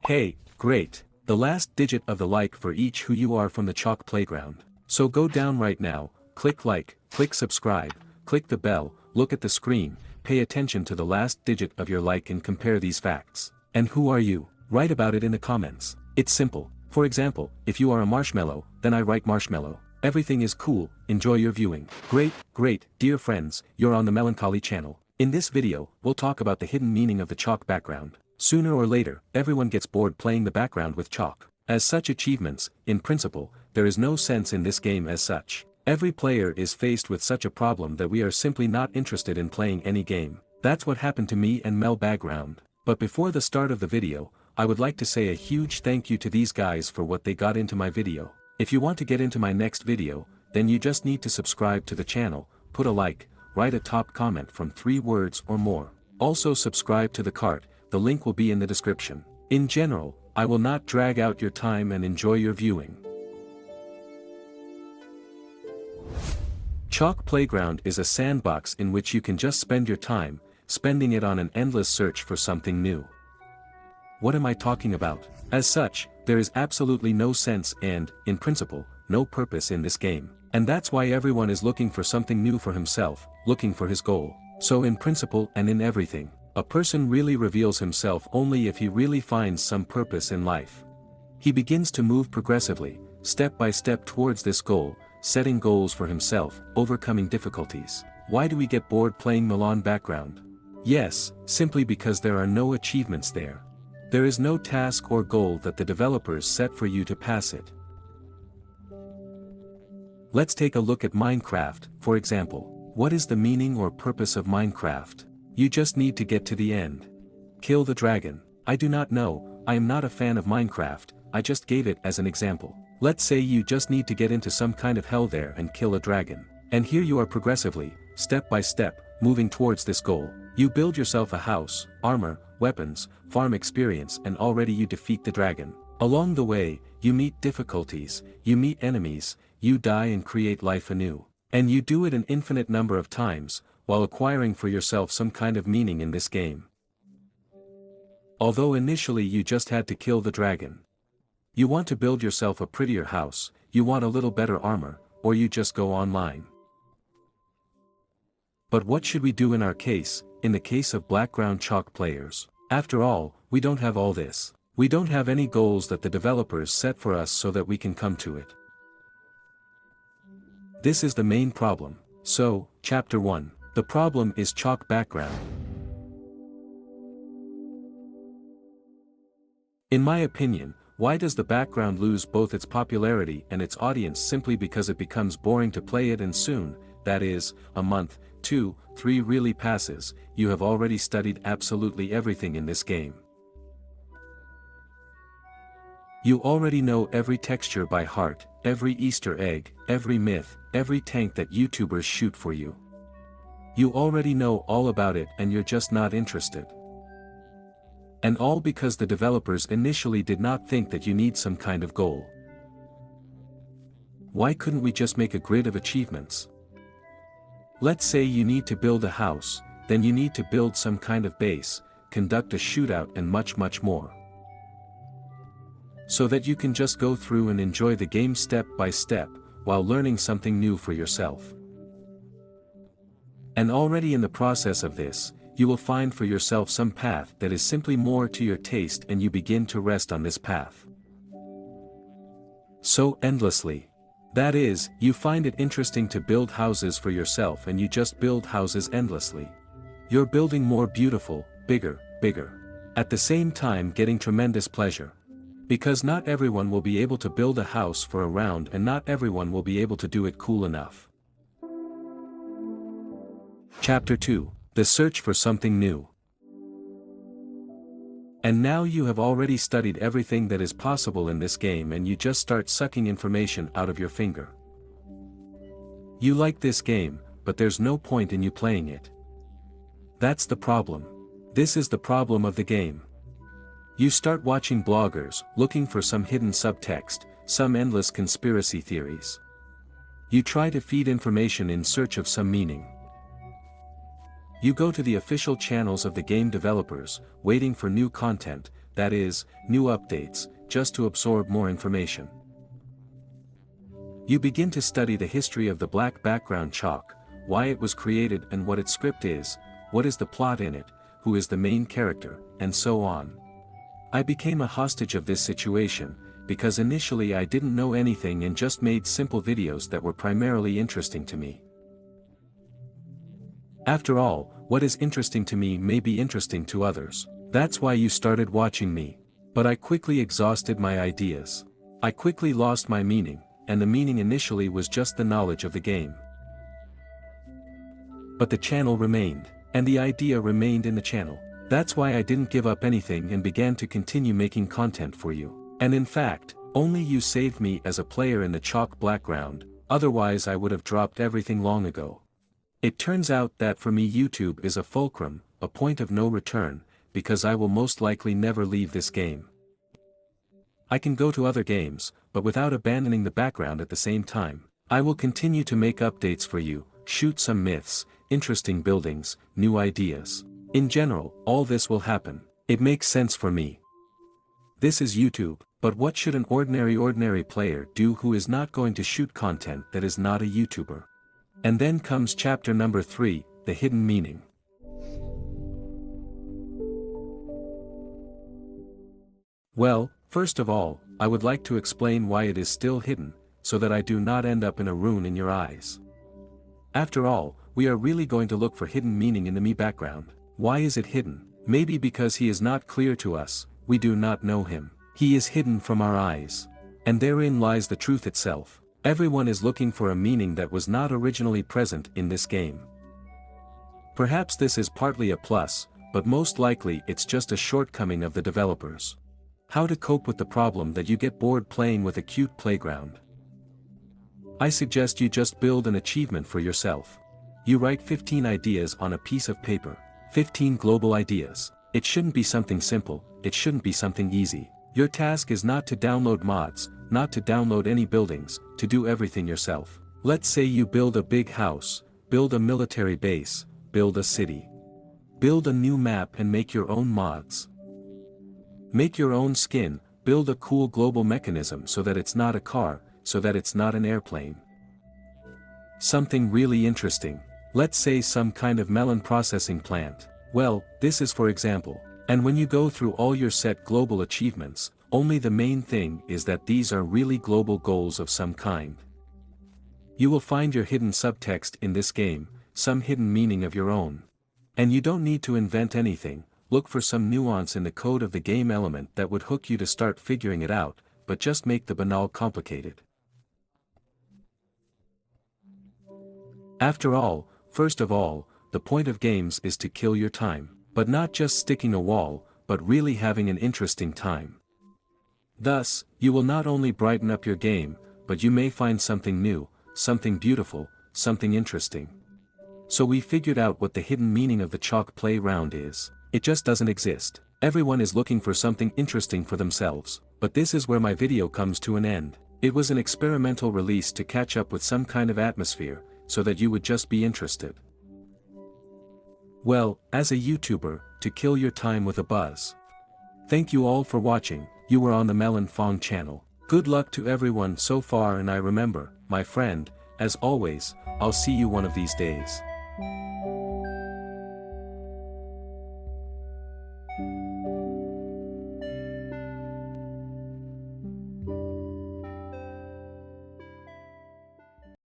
Hey, great. The last digit of the like for each who you are from the Chalk Playground. So go down right now, click like, click subscribe, click the bell, look at the screen, pay attention to the last digit of your like and compare these facts. And who are you? Write about it in the comments. It's simple. For example, if you are a marshmallow, then I write marshmallow. Everything is cool, enjoy your viewing. Great, dear friends, you're on the Melancholy channel. In this video, we'll talk about the hidden meaning of the chalk background. Sooner or later, everyone gets bored playing the background with chalk. As such achievements, in principle, there is no sense in this game as such. Every player is faced with such a problem that we are simply not interested in playing any game. That's what happened to me and Mel background. But before the start of the video, I would like to say a huge thank you to these guys for what they got into my video. If you want to get into my next video, then you just need to subscribe to the channel, put a like, write a top comment from 3 words or more. Also subscribe to the cart, the link will be in the description. In general, I will not drag out your time and enjoy your viewing. Chalk Playground is a sandbox in which you can just spend your time, spending it on an endless search for something new. What am I talking about? As such, there is absolutely no sense and, in principle, no purpose in this game. And that's why everyone is looking for something new for himself, looking for his goal. So in principle and in everything, a person really reveals himself only if he really finds some purpose in life. He begins to move progressively, step by step towards this goal, setting goals for himself, overcoming difficulties. Why do we get bored playing Melon background? Yes, simply because there are no achievements there. There is no task or goal that the developers set for you to pass it. Let's take a look at Minecraft, for example. What is the meaning or purpose of Minecraft? You just need to get to the end. Kill the dragon. I do not know, I am not a fan of Minecraft, I just gave it as an example. Let's say you just need to get into some kind of hell there and kill a dragon. And here you are progressively, step by step, moving towards this goal. You build yourself a house, armor, weapons, farm experience and already you defeat the dragon. Along the way, you meet difficulties, you meet enemies, you die and create life anew. And you do it an infinite number of times, while acquiring for yourself some kind of meaning in this game. Although initially you just had to kill the dragon. You want to build yourself a prettier house, you want a little better armor, or you just go online. But what should we do in our case, in the case of background chalk players? After all, we don't have all this. We don't have any goals that the developers set for us so that we can come to it. This is the main problem. So, Chapter 1. The problem is chalk background. In my opinion, why does the background lose both its popularity and its audience simply because it becomes boring to play it and soon, that is, a month, 2, 3 really passes, you have already studied absolutely everything in this game. You already know every texture by heart, every Easter egg, every myth, every tank that YouTubers shoot for you. You already know all about it and you're just not interested. And all because the developers initially did not think that you need some kind of goal. Why couldn't we just make a grid of achievements? Let's say you need to build a house, then you need to build some kind of base, conduct a shootout and much more. So that you can just go through and enjoy the game step by step, while learning something new for yourself. And already in the process of this, you will find for yourself some path that is simply more to your taste and you begin to rest on this path. So endlessly. That is, you find it interesting to build houses for yourself and you just build houses endlessly. You're building more beautiful, bigger. At the same time getting tremendous pleasure. Because not everyone will be able to build a house for a round and not everyone will be able to do it cool enough. Chapter 2. The Search for Something New. And now you have already studied everything that is possible in this game and you just start sucking information out of your finger. You like this game, but there's no point in you playing it. That's the problem. This is the problem of the game. You start watching bloggers, looking for some hidden subtext, some endless conspiracy theories. You try to feed information in search of some meaning. You go to the official channels of the game developers, waiting for new content, that is, new updates, just to absorb more information. You begin to study the history of the black background chalk, why it was created and what its script is, what is the plot in it, who is the main character, and so on. I became a hostage of this situation, because initially I didn't know anything and just made simple videos that were primarily interesting to me. After all, what is interesting to me may be interesting to others. That's why you started watching me. But I quickly exhausted my ideas. I quickly lost my meaning, and the meaning initially was just the knowledge of the game. But the channel remained, and the idea remained in the channel. That's why I didn't give up anything and began to continue making content for you. And in fact, only you saved me as a player in the chalk background, otherwise I would have dropped everything long ago. It turns out that for me YouTube is a fulcrum, a point of no return, because I will most likely never leave this game. I can go to other games, but without abandoning the background at the same time. I will continue to make updates for you, shoot some myths, interesting buildings, new ideas. In general, all this will happen. It makes sense for me. This is YouTube, but what should an ordinary player do who is not going to shoot content that is not a YouTuber? And then comes chapter number 3, the hidden meaning. Well, first of all, I would like to explain why it is still hidden, so that I do not end up in a ruin in your eyes. After all, we are really going to look for hidden meaning in the me background. Why is it hidden? Maybe because he is not clear to us, we do not know him. He is hidden from our eyes. And therein lies the truth itself. Everyone is looking for a meaning that was not originally present in this game. Perhaps this is partly a plus, but most likely it's just a shortcoming of the developers. How to cope with the problem that you get bored playing with a cute playground? I suggest you just build an achievement for yourself. You write 15 ideas on a piece of paper. 15 global ideas. It shouldn't be something simple, it shouldn't be something easy. Your task is not to download mods, not to download any buildings, to do everything yourself. Let's say you build a big house, build a military base, build a city. Build a new map and make your own mods. Make your own skin, build a cool global mechanism so that it's not a car, so that it's not an airplane. Something really interesting. Let's say some kind of melon processing plant. Well, this is for example. And when you go through all your set global achievements, only the main thing is that these are really global goals of some kind. You will find your hidden subtext in this game, some hidden meaning of your own. And you don't need to invent anything, look for some nuance in the code of the game element that would hook you to start figuring it out, but just make the banal complicated. After all, first of all, the point of games is to kill your time. But not just sticking a wall, but really having an interesting time. Thus, you will not only brighten up your game, but you may find something new, something beautiful, something interesting. So we figured out what the hidden meaning of the chalk playground is. It just doesn't exist. Everyone is looking for something interesting for themselves, but this is where my video comes to an end. It was an experimental release to catch up with some kind of atmosphere, so that you would just be interested. Well, as a YouTuber, to kill your time with a buzz. Thank you all for watching. You were on the Melonfonk channel. Good luck to everyone so far, and I remember, my friend, as always, I'll see you one of these days.